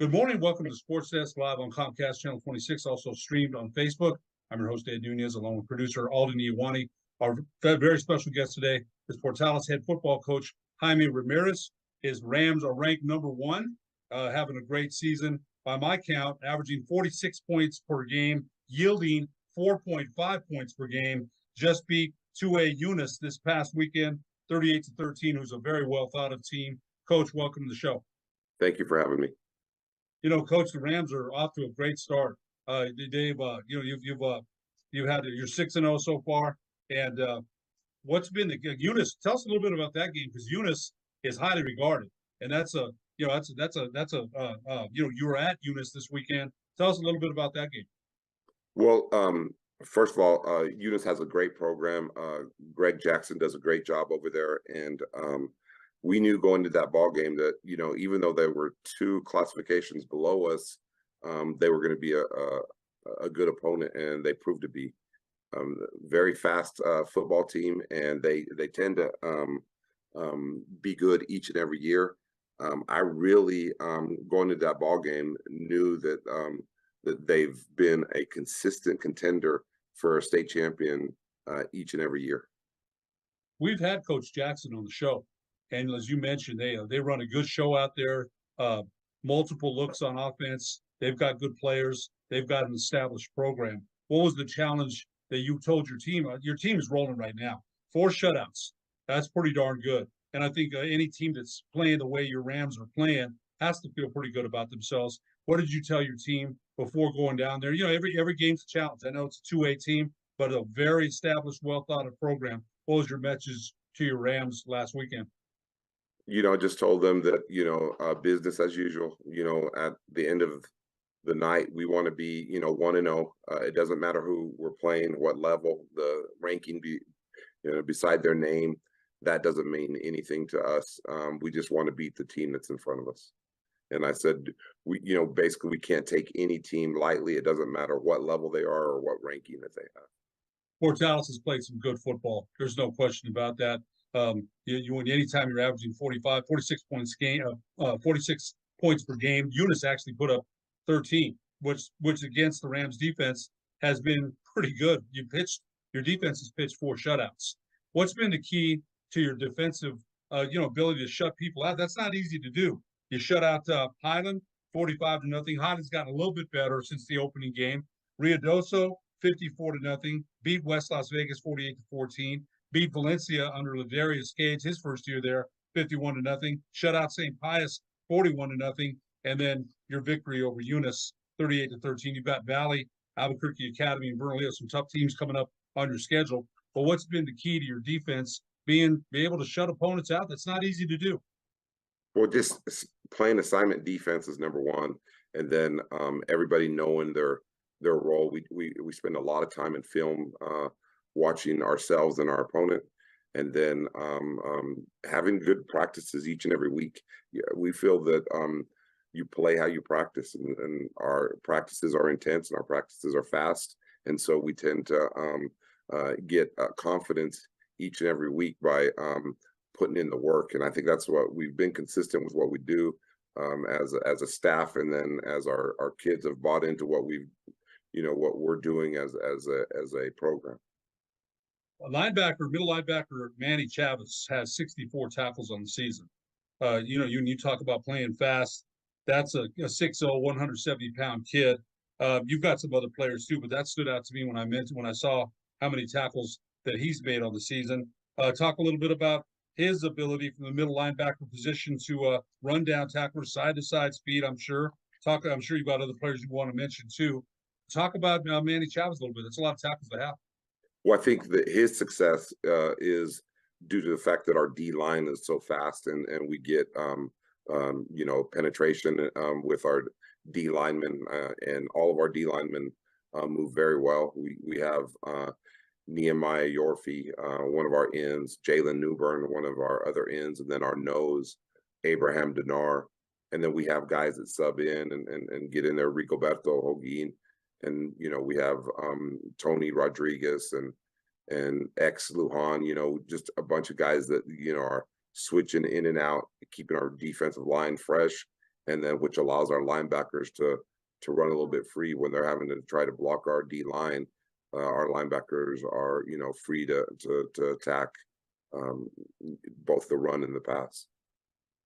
Good morning. Welcome to Sports Desk live on Comcast Channel 26, also streamed on Facebook. I'm your host, Ed Nunez, along with producer Alden Iwani. Our very special guest today is Portales head football coach Jaime Ramirez. His Rams are ranked number one, having a great season. By my count, averaging 46 points per game, yielding 4.5 points per game. Just beat 2A Nunez this past weekend, 38-13, who's a very well thought of team. Coach, welcome to the show. Thank you for having me. You know, Coach, the Rams are off to a great start. Dave, you've had you're 6-0 so far, and what's been the Nunez? Tell us a little bit about that game because Nunez is highly regarded, and that's a you were at Nunez this weekend. Tell us a little bit about that game. Well, first of all, Nunez has a great program. Greg Jackson does a great job over there, and we knew going into that ball game that even though there were two classifications below us, they were going to be a good opponent, and they proved to be. Very fast football team, and they tend to be good each and every year. I really going into that ball game knew that that they've been a consistent contender for a state champion each and every year. We've had Coach Jackson on the show. And as you mentioned, they run a good show out there, multiple looks on offense. They've got good players. They've got an established program. What was the challenge that you told your team? Your team is rolling right now. 4 shutouts. That's pretty darn good. And I think any team that's playing the way your Rams are playing has to feel pretty good about themselves. What did you tell your team before going down there? Every game's a challenge. I know it's a 2A team, but a very established, well-thought-of program. What was your message to your Rams last weekend? Just told them that, business as usual. At the end of the night, we want to be, 1-0. It doesn't matter who we're playing, what level, the ranking beside their name, that doesn't mean anything to us. We just want to beat the team that's in front of us. And I said, basically we can't take any team lightly. It doesn't matter what level they are or what ranking that they have. Portales has played some good football. There's no question about that. Anytime you're averaging 46 points 46 points per game, Nunez actually put up 13, which against the Rams defense has been pretty good. Your defense has pitched 4 shutouts. What's been the key to your defensive, ability to shut people out? That's not easy to do. You shut out Highland 45-0. Highland's gotten a little bit better since the opening game. Ruidoso 54-0. Beat West Las Vegas 48-14. Beat Valencia under Ladarius Cage, his first year there, 51-0. Shut out St. Pius, 41-0. And then your victory over Nunez, 38-13. You've got Valley, Albuquerque Academy, and Bernalillo, some tough teams coming up on your schedule. But what's been the key to your defense, be able to shut opponents out? That's not easy to do. Well, just playing assignment defense is number one. And then everybody knowing their role. We spend a lot of time in film watching ourselves and our opponent, and then having good practices each and every week. We feel that you play how you practice, and our practices are intense and our practices are fast, and so we tend to get confidence each and every week by putting in the work. And I think that's what we've been consistent with what we do as a staff, and then as our kids have bought into what what we're doing as a program. Middle linebacker Manny Chavez has 64 tackles on the season. You talk about playing fast. That's a 6'0", 170-pound kid. You've got some other players too, but that stood out to me when I saw how many tackles that he's made on the season. Talk a little bit about his ability from the middle linebacker position to run down tacklers, side-to-side speed. I'm sure you've got other players you want to mention too. Talk about Manny Chavez a little bit. That's a lot of tackles to have. Well, I think that his success is due to the fact that our D line is so fast, and we get penetration with our D linemen, and all of our D linemen move very well. We have Nehemiah Yorfie, one of our ends, Jalen Newburn, one of our other ends, and then our nose, Abraham Dinar, and then we have guys that sub in and get in there, Ricoberto Hoguin. And we have Tony Rodriguez and ex Lujan, just a bunch of guys that are switching in and out, keeping our defensive line fresh. and then which allows our linebackers to run a little bit free when they're having to try to block our D line. Our linebackers are, you know, free to attack both the run and the pass.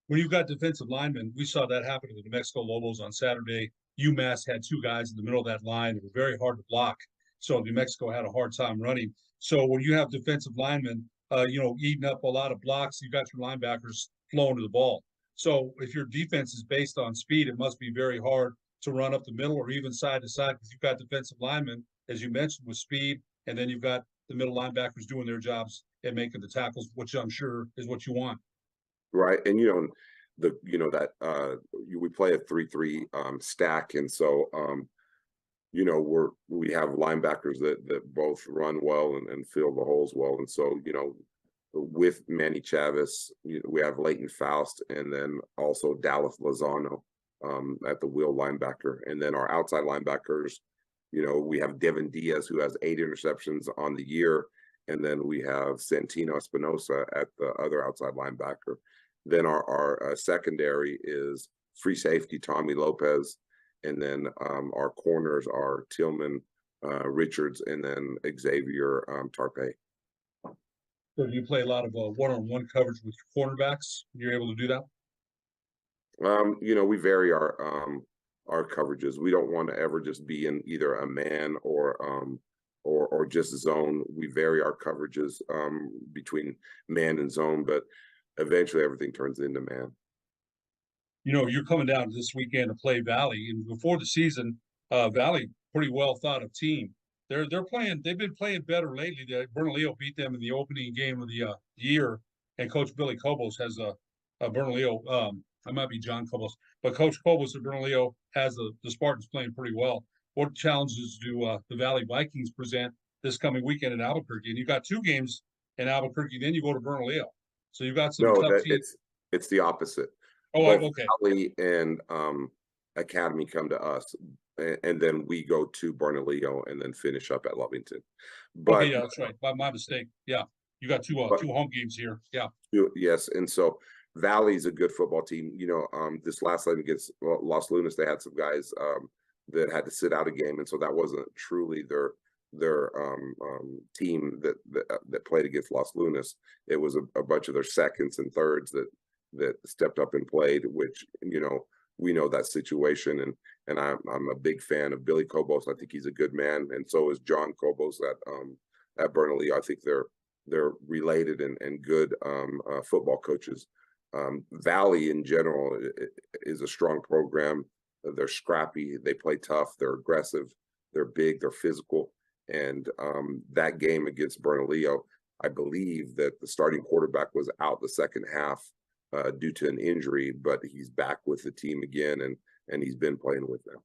When you've got defensive linemen, we saw that happen to the New Mexico Lobos on Saturday. UMass had two guys in the middle of that line that were very hard to block. So New Mexico had a hard time running. So when you have defensive linemen, you know, eating up a lot of blocks, you've got your linebackers flowing to the ball. So if your defense is based on speed, it must be very hard to run up the middle or even side to side because you've got defensive linemen, as you mentioned, with speed, and then you've got the middle linebackers doing their jobs and making the tackles, which I'm sure is what you want. Right, and that we play a 3-3 stack, and so we have linebackers that both run well and fill the holes well, and so with Manny Chavez, we have Leighton Faust, and then also Dallas Lozano at the wheel linebacker, and then our outside linebackers, we have Devin Diaz, who has 8 interceptions on the year, and then we have Santino Espinosa at the other outside linebacker. Then our secondary is free safety Tommy Lopez, and then our corners are Tillman, Richards, and then Xavier Tarpey. So you play a lot of one-on-one coverage with your cornerbacks. You're able to do that. We vary our coverages. We don't want to ever just be in either a man or just zone. We vary our coverages between man and zone, but eventually everything turns into man. You're coming down this weekend to play Valley, and before the season, Valley, pretty well thought of team. They're playing. They've been playing better lately. Bernalillo beat them in the opening game of the year, and Coach Billy Cobos has a Bernalillo. I might be John Cobos, but Coach Cobos of Bernalillo has the Spartans playing pretty well. What challenges do the Valley Vikings present this coming weekend in Albuquerque? And you've got 2 games in Albuquerque, then you go to Bernalillo. So you've got some tough teams. It's the opposite. Oh, both okay. Valley and Academy come to us, and then we go to Bernalillo and then finish up at Lovington. But okay, yeah, that's right. My mistake. Yeah, you got two home games here. Yeah. Yes, and so Valley's a good football team. This last time against Los Lunas, they had some guys that had to sit out a game, and so that wasn't truly their team that played against Los Lunas. It was a bunch of their seconds and thirds that stepped up and played, which we know that situation, and I'm a big fan of Billy Cobos. I think he's a good man, and so is John Cobos at Bernalillo. I think they're related and good football coaches. Valley in general is a strong program. They're scrappy, they play tough, they're aggressive, they're big, they're physical. And that game against Bernalillo, I believe that the starting quarterback was out the second half due to an injury, but he's back with the team again, and he's been playing with them.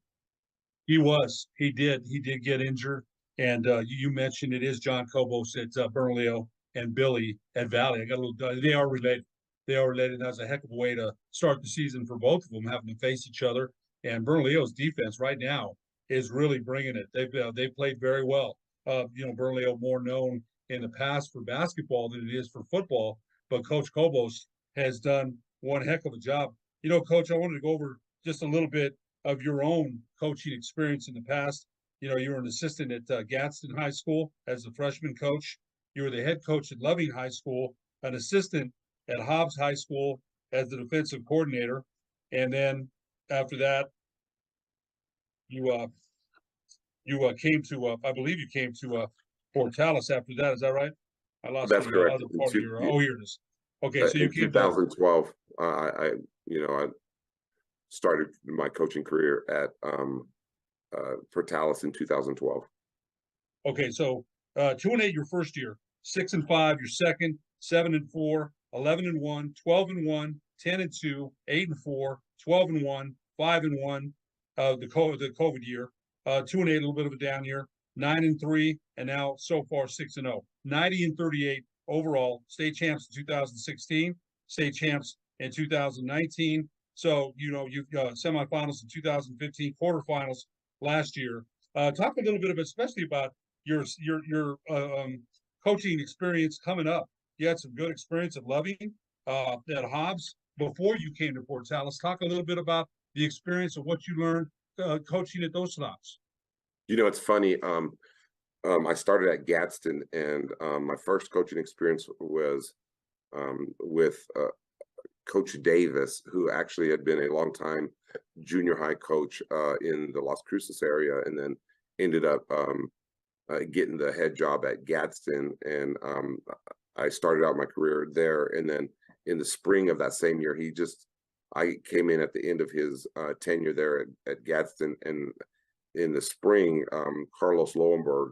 He did get injured, and you mentioned it is John Cobos at Bernalillo and Billy at Valley. I got a little. They are related. And that's a heck of a way to start the season for both of them, having to face each other. And Bernalillo's defense right now is really bringing it. They've played very well. Bernalillo more known in the past for basketball than it is for football, but Coach Cobos has done one heck of a job. Coach, I wanted to go over just a little bit of your own coaching experience in the past. You were an assistant at Gadsden High School as a freshman coach. You were the head coach at Loving High School, an assistant at Hobbs High School as the defensive coordinator. And then after that, you came to, I believe you came to Portales after that. Is that right? I lost That's correct. Other part of your, here it is. Okay, so you in 2012, I started my coaching career at Portales in 2012. Okay, so 2-8 your first year, 6-5 your second, 7-4, 11-1, 12-1, 10-2, 8-4, 12-1, 5-1. The COVID year, 2-8, a little bit of a down year, 9-3, and now so far 6-0, 90-38 overall. State champs in 2016, state champs in 2019. So you've got semifinals in 2015, quarterfinals last year. Talk a little bit especially about your coaching experience coming up. You had some good experience at Loving, at Hobbs before you came to Portales. Talk a little bit about the experience of what you learned coaching at those stops? It's funny. I started at Gadsden, and my first coaching experience was with Coach Davis, who actually had been a longtime junior high coach in the Las Cruces area, and then ended up getting the head job at Gadsden. And I started out my career there. And then in the spring of that same year, I came in at the end of his tenure there at Gadsden. And in the spring, Carlos Lowenberg,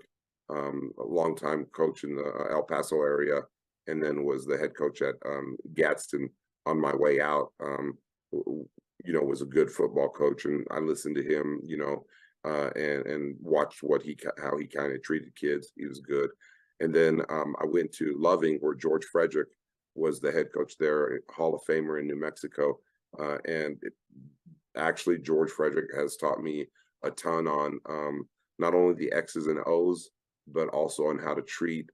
a longtime coach in the El Paso area, and then was the head coach at Gadsden on my way out, was a good football coach. And I listened to him, and watched how he kind of treated kids. He was good. And then I went to Loving, where George Frederick was the head coach there, Hall of Famer in New Mexico. Actually, George Frederick has taught me a ton on not only the X's and O's, but also on how to treat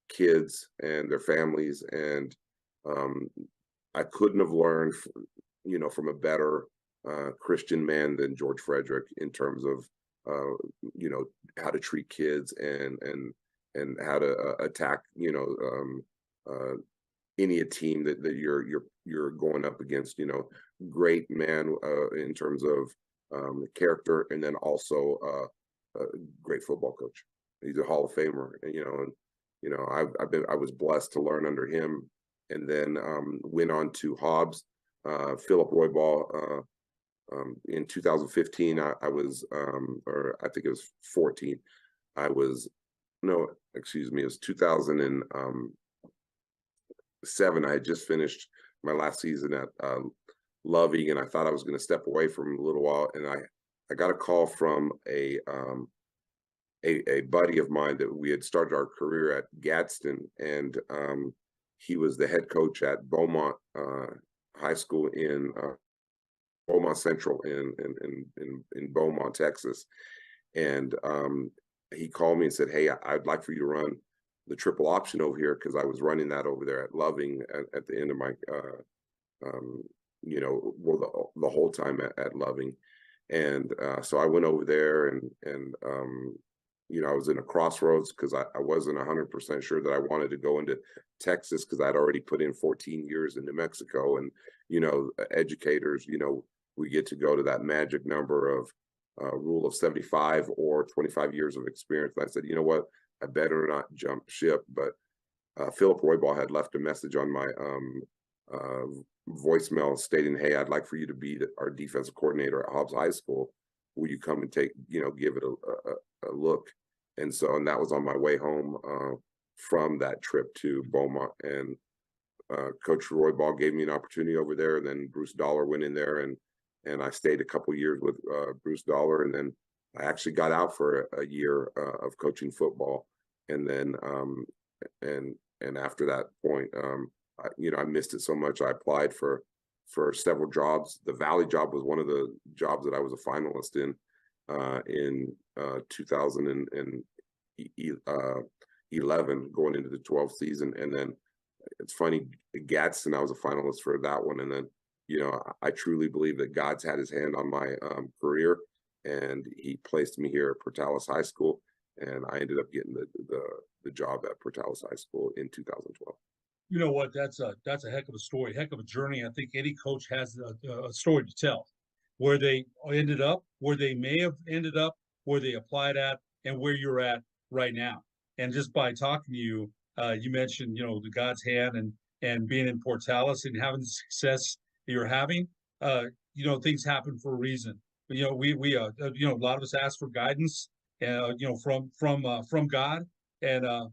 kids and their families. And I couldn't have learned, from a better Christian man than George Frederick in terms of, how to treat kids and how to attack, any team that you're going up against. Great man in terms of character, and then also a great football coach. He's a Hall of Famer, I was blessed to learn under him, and then went on to Hobbs, Philip Roybal. In 2015, I was, or I think it was 14. It was 2007. I had just finished my last season at Loving, and I thought I was going to step away for a little while, and I got a call from a buddy of mine that we had started our career at Gadsden, and he was the head coach at Beaumont High School in Beaumont Central in Beaumont, Texas. And he called me and said, "Hey, I'd like for you to run the triple option over here," because I was running that over there at Loving at the end of my the whole time at Loving. And so I went over there, and I was in a crossroads, because I wasn't 100% sure that I wanted to go into Texas, because I'd already put in 14 years in New Mexico. And educators, we get to go to that magic number of rule of 75 or 25 years of experience. And I said, you know what, I better not jump ship. But Philip Roybal had left a message on my voicemail stating, "Hey, I'd like for you to be our defensive coordinator at Hobbs High School. Will you come and give it a look?" And that was on my way home from that trip to Beaumont. And Coach Roybal gave me an opportunity over there. And then Bruce Dollar went in there, and I stayed a couple years with Bruce Dollar. And then I actually got out for a year of coaching football. And then and after that point, I missed it so much. I applied for several jobs. The Valley job was one of the jobs that I was a finalist in 2011, going into the 12th season. And then it's funny, Gadsden, I was a finalist for that one. And then, I truly believe that God's had his hand on my career, and he placed me here at Portales High School. And I ended up getting the job at Portales High School in 2012. You know what? That's a heck of a story, heck of a journey. I think any coach has a story to tell, where they ended up, where they may have ended up, where they applied at, and where you're at right now. And just by talking to you, you mentioned, the God's hand and being in Portales and having the success you're having. Things happen for a reason. We a lot of us ask for guidance, from God, and I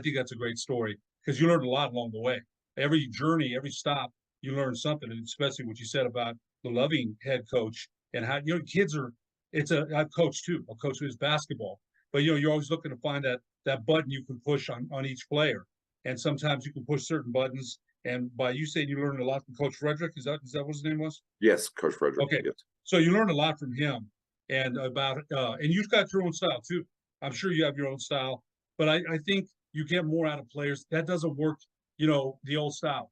think that's a great story, because you learned a lot along the way. Every journey, every stop, you learn something, and especially what you said about the Loving head coach and how kids are. I've coached too. I've coached with basketball, but you're always looking to find that button you can push on each player, and sometimes you can push certain buttons. And by you saying you learned a lot from Coach Frederick, is that what his name was? Yes, Coach Frederick. Okay, yes. So you learned a lot from him, and and you've got your own style too. I'm sure you have your own style, but I think you get more out of players. That doesn't work, the old style,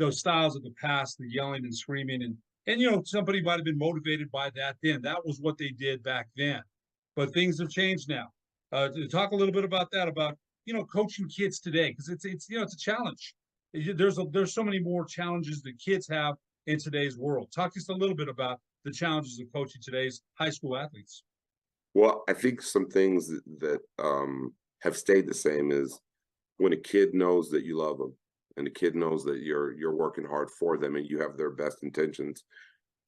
those styles of the past, the yelling and screaming, and somebody might have been motivated by that then. That was what they did back then. But things have changed now. To talk a little bit about that, about coaching kids today, because it's a challenge. There's so many more challenges that kids have in today's world. Talk just a little bit about the challenges of coaching today's high school athletes. Well, I think some things that have stayed the same is when a kid knows that you love them, and the kid knows that you're working hard for them and you have their best intentions,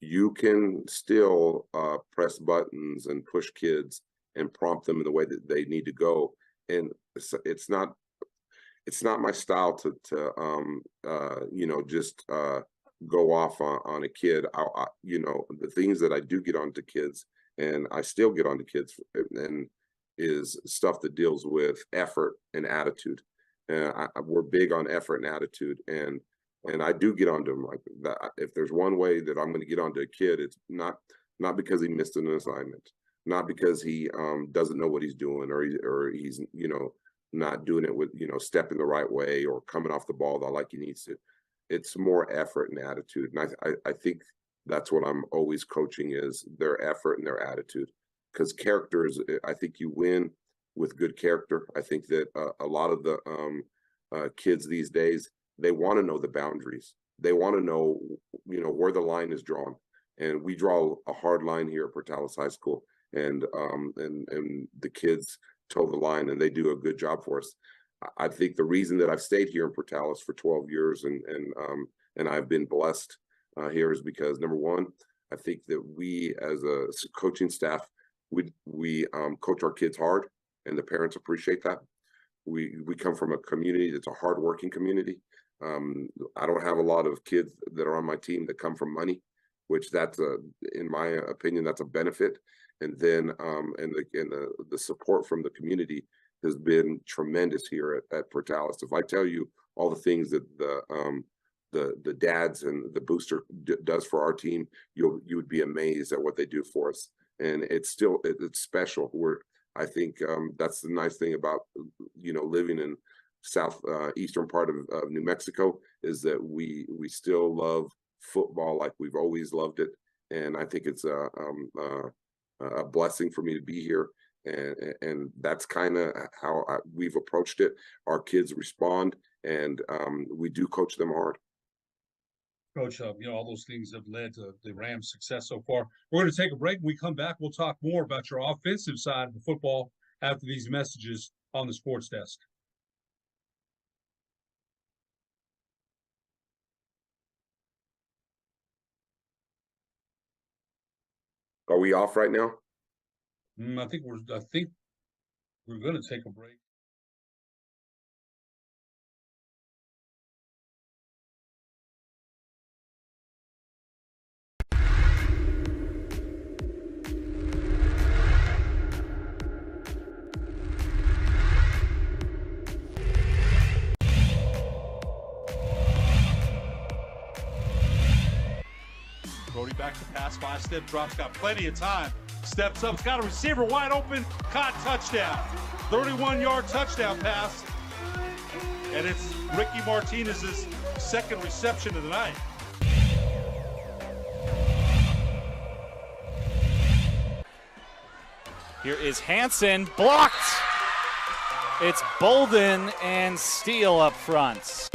you can still press buttons and push kids and prompt them in the way that they need to go. And it's not my style to just go off on a kid. The things that I do get onto kids, and I still get onto kids, and is stuff that deals with effort and attitude. We're big on effort and attitude, and I do get onto them like that. If there's one way that I'm going to get onto a kid, it's not because he missed an assignment, not because he doesn't know what he's doing, or he's not doing it with stepping the right way or coming off the ball like he needs to. It's more effort and attitude, and I think that's what I'm always coaching, is their effort and their attitude. Because characters, I think you win with good character. I think that a lot of the kids these days, they want to know the boundaries. They want to know, where the line is drawn. And we draw a hard line here at Portales High School, and the kids toe the line, and they do a good job for us. I think the reason that I've stayed here in Portales for 12 years and I've been blessed here is because, number one, I think that we as a coaching staff, we coach our kids hard, and the parents appreciate that. We come from a community that's a hardworking community. I don't have a lot of kids that are on my team that come from money, which in my opinion, that's a benefit. And then the support from the community has been tremendous here at Portales. If I tell you all the things that the dads and the booster does for our team, you would be amazed at what they do for us. And it's special. I think that's the nice thing about living in southeastern part of New Mexico, is that we still love football like we've always loved it. And I think it's a blessing for me to be here. And that's kind of how we've approached it. Our kids respond, and we do coach them hard. Coach, all those things have led to the Rams' success so far. We're going to take a break. When we come back, we'll talk more about your offensive side of the football after these messages on the sports desk. Are we off right now? I think we're going to take a break. Brody back to pass, 5-step drops, got plenty of time. Steps up, got a receiver wide open, caught, touchdown. 31-yard touchdown pass. And it's Ricky Martinez's second reception of the night. Here is Hansen, blocked. It's Bolden and Steele up front.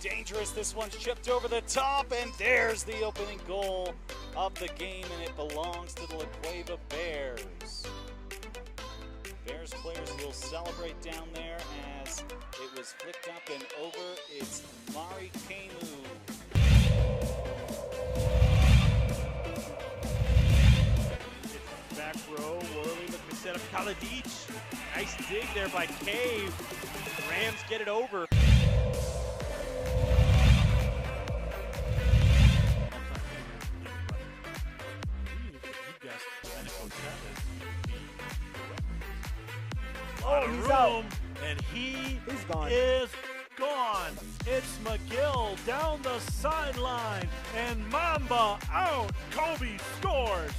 Dangerous. This one's chipped over the top, and there's the opening goal of the game, and it belongs to the La Cueva Bears. Bears players will celebrate down there as it was flicked up and over. It's Mari Kemu. Back row, Worley looking to set up Kaladic. Nice dig there by Cave. Rams get it over. He's out. And he's gone. Is gone. It's McGill down the sideline, and Mamba out. Kobe scores.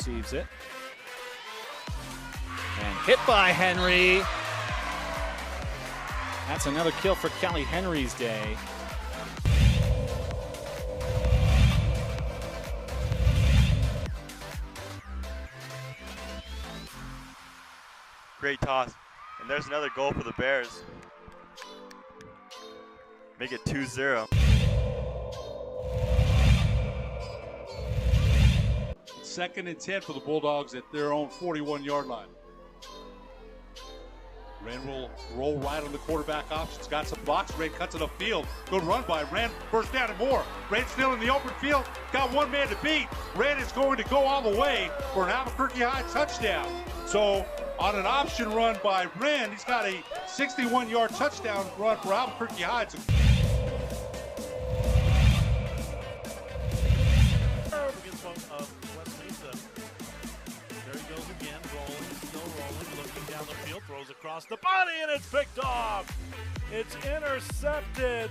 receives it. And hit by Henry. That's another kill for Kelly Henry's day. Great toss. And there's another goal for the Bears. Make it 2-0. Second and 10 for the Bulldogs at their own 41-yard line. Rand will roll right on the quarterback options. Got some blocks. Rand cuts it upfield. Good run by Rand. First down and more. Rand still in the open field. Got one man to beat. Rand is going to go all the way for an Albuquerque High touchdown. So on an option run by Rand, he's got a 61-yard touchdown run for Albuquerque High. Throws across the body and it's picked off. It's intercepted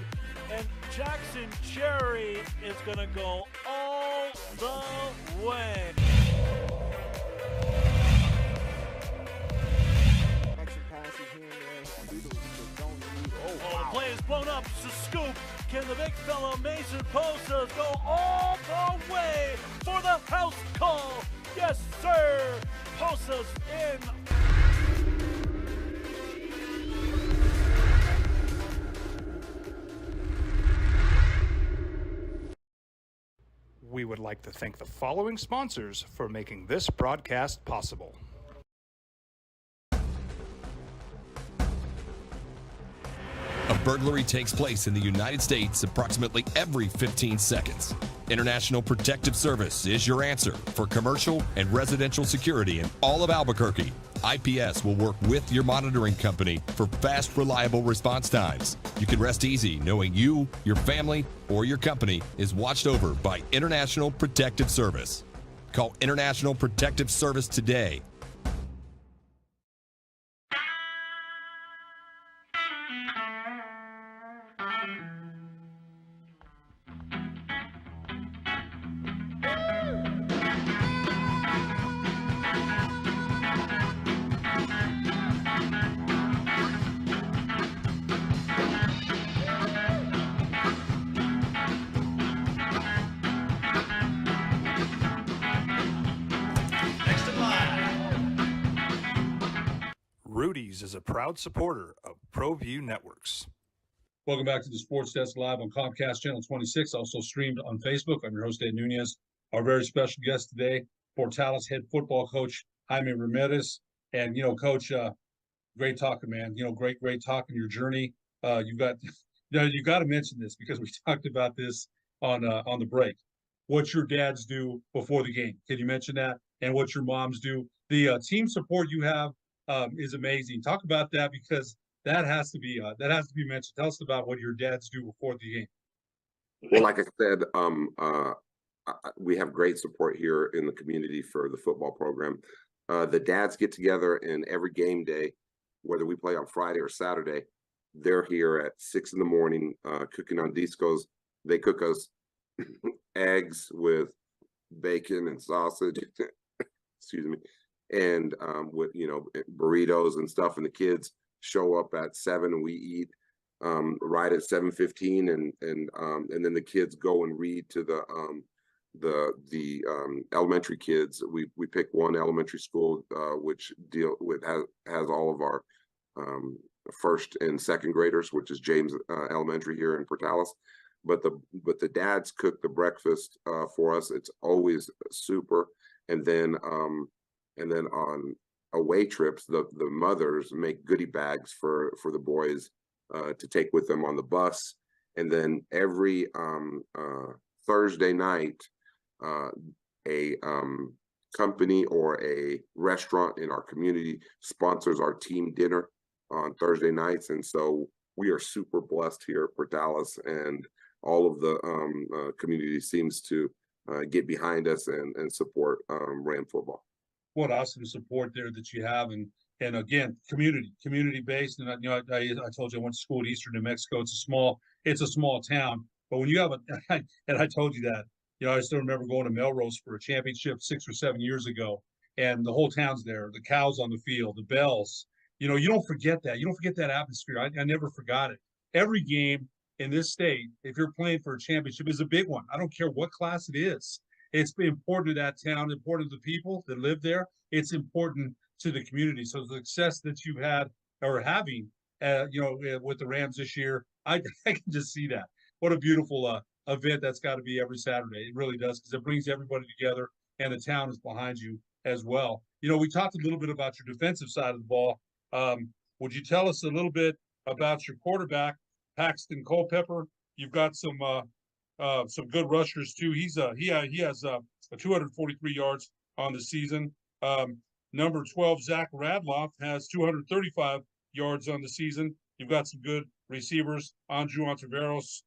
and Jackson Cherry is going to go all the way. The play is blown up. It's a scoop. Can the big fella Mason Posas go all the way for the house call? Yes, sir. Posas in. We would like to thank the following sponsors for making this broadcast possible. A burglary takes place in the United States approximately every 15 seconds. International Protective Service is your answer for commercial and residential security in all of Albuquerque. IPS will work with your monitoring company for fast, reliable response times. You can rest easy knowing you, your family, or your company is watched over by International Protective Service. Call International Protective Service today. Rudy's is a proud supporter of ProView Networks. Welcome back to the Sports Desk live on Comcast Channel 26, also streamed on Facebook. I'm your host, Ed Nunez. Our very special guest today, Portales head football coach, Jaime Ramirez. And, Coach, great talking, man. Great talking your journey. You got to mention this because we talked about this on the break. What your dads do before the game. Can you mention that? And what your moms do? The team support you have is amazing. Talk about that because that has to be mentioned. Tell us about what your dads do before the game. Well, like I said, we have great support here in the community for the football program. The dads get together, and every game day, whether we play on Friday or Saturday, they're here at 6 a.m. Cooking on discos. They cook us eggs with bacon and sausage. Excuse me. And with burritos and stuff, and the kids show up at 7 and we eat right at 7:15, and then the kids go and read to the elementary kids. We pick one elementary school which has all of our first and second graders, which is James Elementary here in Portales. But the dads cook the breakfast for us. It's always super. And then on away trips, the mothers make goodie bags for the boys to take with them on the bus. And then every Thursday night, a company or a restaurant in our community sponsors our team dinner on Thursday nights. And so we are super blessed here at Portales, and all of the community seems to get behind us and support Ram football. What awesome support there that you have, and again, community based. And I told you I went to school in Eastern New Mexico. It's a small town, but when you have and I told you that, I still remember going to Melrose for a championship 6 or 7 years ago, and the whole town's there, the cows on the field, the bells. You don't forget that. You don't forget that atmosphere. I never forgot it. Every game in this state, if you're playing for a championship, is a big one. I don't care what class it is. It's important to that town, important to the people that live there. It's important to the community. So the success that you've had or having, with the Rams this year, I can just see that. What a beautiful event that's got to be every Saturday. It really does, because it brings everybody together, and the town is behind you as well. We talked a little bit about your defensive side of the ball. Would you tell us a little bit about your quarterback, Paxton Culpepper? You've got some good rushers too. He has 243 yards on the season. Number 12, Zach Radloff, has 235 yards on the season. You've got some good receivers. Andrew Ontiveros,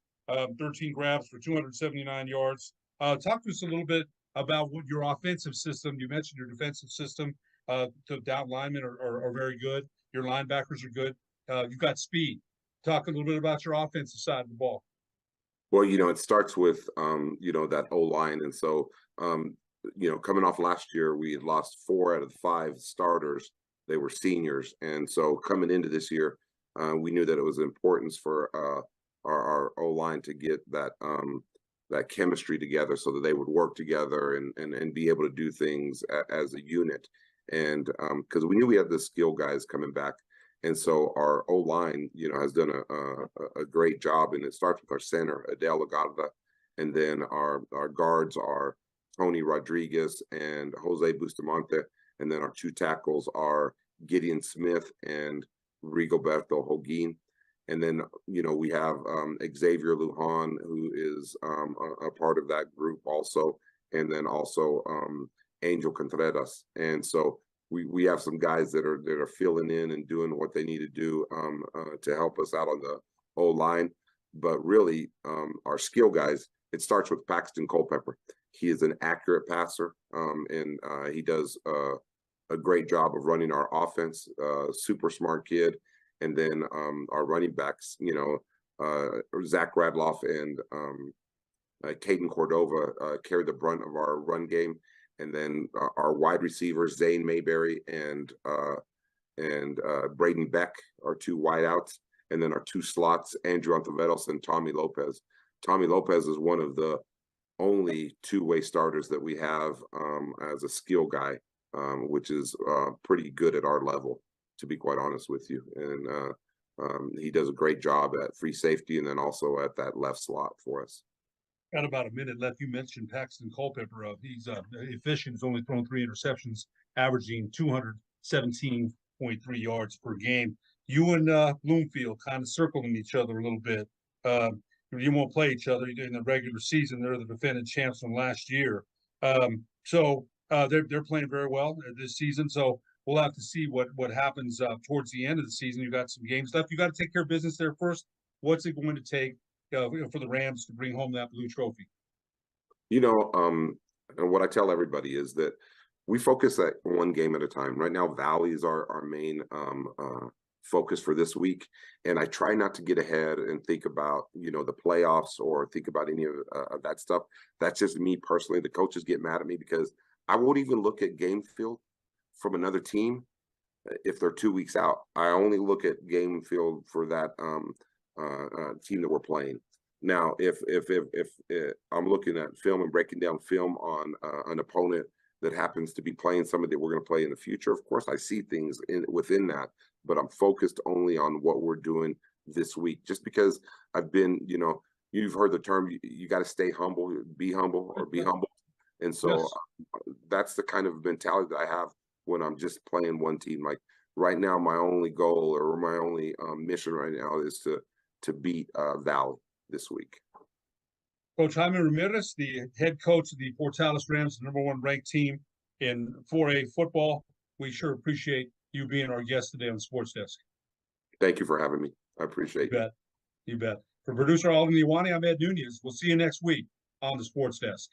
13 grabs for 279 yards. Talk to us a little bit about what your offensive system. You mentioned your defensive system. The down linemen are very good. Your linebackers are good. You've got speed. Talk a little bit about your offensive side of the ball. Well, it starts with, that O-line. And so, coming off last year, we had lost 4 out of the 5 starters. They were seniors. And so coming into this year, we knew that it was importance for our O-line to get that chemistry together so that they would work together and be able to do things as a unit. And because we knew we had the skill guys coming back. And so our O-line, has done a great job. And it starts with our center, Adele Lagarda. And then our guards are Tony Rodriguez and Jose Bustamante. And then our 2 tackles are Gideon Smith and Rigoberto Holguin. And then, we have Xavier Lujan, who is a part of that group also. And then also Angel Contreras. And so we have some guys that are filling in and doing what they need to do to help us out on the O-line. But really, our skill guys, it starts with Paxton Culpepper. He is an accurate passer, and he does a great job of running our offense. Super smart kid. And then our running backs, Zach Radloff and Caden Cordova carry the brunt of our run game. And then our wide receivers, Zane Mayberry and Braden Beck, are 2 wideouts. And then our 2 slots, Andrew Ontiveros and Tommy Lopez. Tommy Lopez is one of the only 2-way starters that we have as a skill guy, which is pretty good at our level, to be quite honest with you. And he does a great job at free safety and then also at that left slot for us. Got about a minute left. You mentioned Paxton Culpepper. He's efficient. He's only thrown 3 interceptions, averaging 217.3 yards per game. You and Bloomfield kind of circling each other a little bit. You won't play each other in the regular season. They're the defending champs from last year. So they're playing very well this season. So we'll have to see what happens towards the end of the season. You got some games left. You got to take care of business there first. What's it going to take for the Rams to bring home that blue trophy? And what I tell everybody is that we focus at one game at a time. Right now, Valley is our main focus for this week. And I try not to get ahead and think about, the playoffs or think about any of that stuff. That's just me personally. The coaches get mad at me because I won't even look at game film from another team if they're 2 weeks out. I only look at game film for that team that we're playing. Now, if I'm looking at film and breaking down film on an opponent that happens to be playing somebody that we're going to play in the future, of course, I see things within that, but I'm focused only on what we're doing this week. Just because I've been, you've heard the term, you got to stay humble, be humble, or be humble. And so yes. That's the kind of mentality that I have when I'm just playing one team. Like right now, my only goal or my only mission right now is to beat Valley this week. Coach Jaime Ramirez, the head coach of the Portales Rams, the #1 ranked team in 4A football. We sure appreciate you being our guest today on Sports Desk. Thank you for having me. I appreciate it. You bet. For producer Alden Iwani, I'm Ed Nunez. We'll see you next week on the Sports Desk.